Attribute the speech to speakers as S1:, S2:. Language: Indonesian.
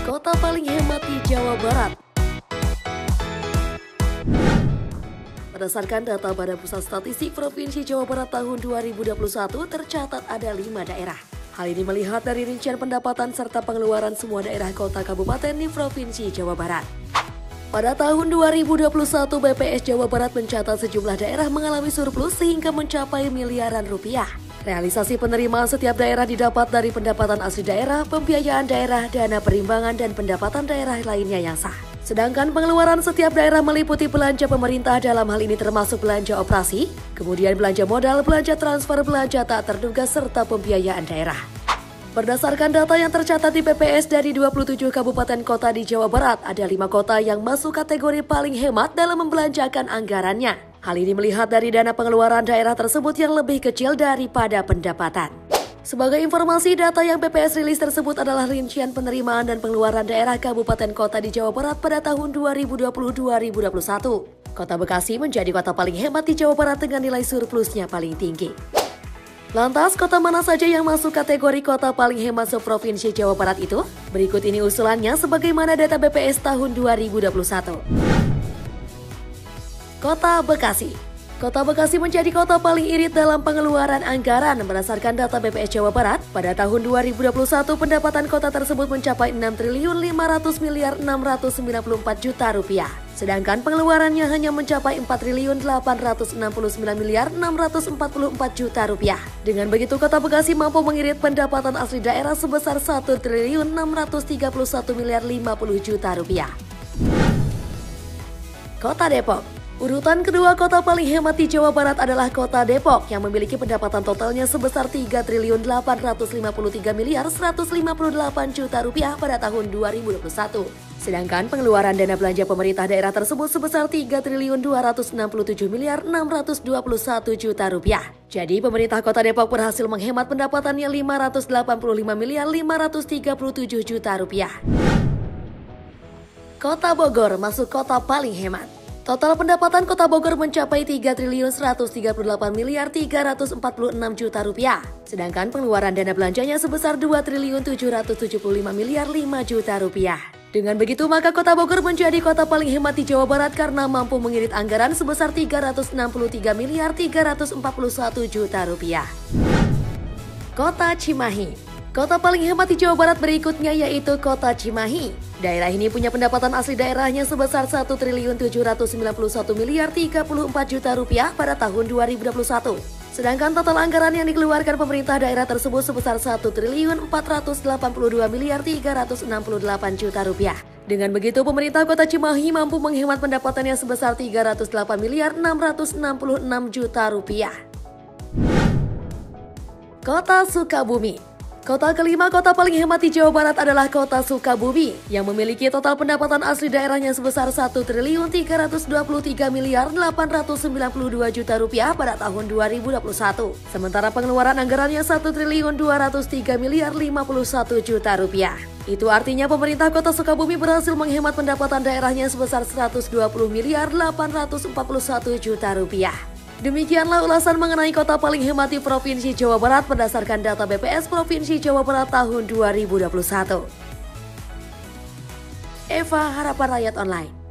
S1: Kota paling hemat di Jawa Barat. Berdasarkan data Badan Pusat Statistik Provinsi Jawa Barat tahun 2021, tercatat ada 5 daerah. Hal ini melihat dari rincian pendapatan serta pengeluaran semua daerah kota kabupaten di Provinsi Jawa Barat. Pada tahun 2021, BPS Jawa Barat mencatat sejumlah daerah mengalami surplus sehingga mencapai miliaran rupiah. Realisasi penerimaan setiap daerah didapat dari pendapatan asli daerah, pembiayaan daerah, dana perimbangan, dan pendapatan daerah lainnya yang sah. Sedangkan pengeluaran setiap daerah meliputi belanja pemerintah, dalam hal ini termasuk belanja operasi, kemudian belanja modal, belanja transfer, belanja tak terduga, serta pembiayaan daerah. Berdasarkan data yang tercatat di BPS dari 27 kabupaten kota di Jawa Barat, ada 5 kota yang masuk kategori paling hemat dalam membelanjakan anggarannya. Hal ini melihat dari dana pengeluaran daerah tersebut yang lebih kecil daripada pendapatan. Sebagai informasi, data yang BPS rilis tersebut adalah rincian penerimaan dan pengeluaran daerah kabupaten kota di Jawa Barat pada tahun 2020-2021. Kota Bekasi menjadi kota paling hemat di Jawa Barat dengan nilai surplusnya paling tinggi. Lantas, kota mana saja yang masuk kategori kota paling hemat se-Provinsi Jawa Barat itu? Berikut ini usulannya sebagaimana data BPS tahun 2021. Kota Bekasi. Kota Bekasi menjadi kota paling irit dalam pengeluaran anggaran. Berdasarkan data BPS Jawa Barat, pada tahun 2021 pendapatan kota tersebut mencapai 6.500.694 juta rupiah. Sedangkan pengeluarannya hanya mencapai 4.869.644 juta rupiah. Dengan begitu, Kota Bekasi mampu mengirit pendapatan asli daerah sebesar 1.631.050 juta rupiah. Kota Depok. Urutan kedua kota paling hemat di Jawa Barat adalah Kota Depok yang memiliki pendapatan totalnya sebesar 3.853.158 juta rupiah pada tahun 2021. Sedangkan pengeluaran dana belanja pemerintah daerah tersebut sebesar 3.267.621 juta rupiah. Jadi pemerintah Kota Depok berhasil menghemat pendapatannya 585.537 juta rupiah. Kota Bogor masuk kota paling hemat. Total pendapatan Kota Bogor mencapai 3.138.346 juta rupiah. Sedangkan pengeluaran dana belanjanya sebesar 2.775.005 juta rupiah. Dengan begitu, maka Kota Bogor menjadi kota paling hemat di Jawa Barat karena mampu mengirit anggaran sebesar 363.341 juta rupiah. Kota Cimahi. Kota paling hemat di Jawa Barat berikutnya yaitu Kota Cimahi. Daerah ini punya pendapatan asli daerahnya sebesar 1.791.034 juta rupiah pada tahun 2021. Sedangkan total anggaran yang dikeluarkan pemerintah daerah tersebut sebesar 1.482.368 juta rupiah. Dengan begitu, pemerintah Kota Cimahi mampu menghemat pendapatannya sebesar 308.666 juta rupiah. Kota Sukabumi. Kota kelima kota paling hemat di Jawa Barat adalah Kota Sukabumi yang memiliki total pendapatan asli daerahnya sebesar 1.323.892 juta rupiah pada tahun 2021. Sementara pengeluaran anggarannya 1.203.051 juta rupiah. Itu artinya pemerintah Kota Sukabumi berhasil menghemat pendapatan daerahnya sebesar 120.841 juta rupiah. Demikianlah ulasan mengenai kota paling hemat di Provinsi Jawa Barat berdasarkan data BPS Provinsi Jawa Barat tahun 2021. Eva, Harapan Rakyat Online.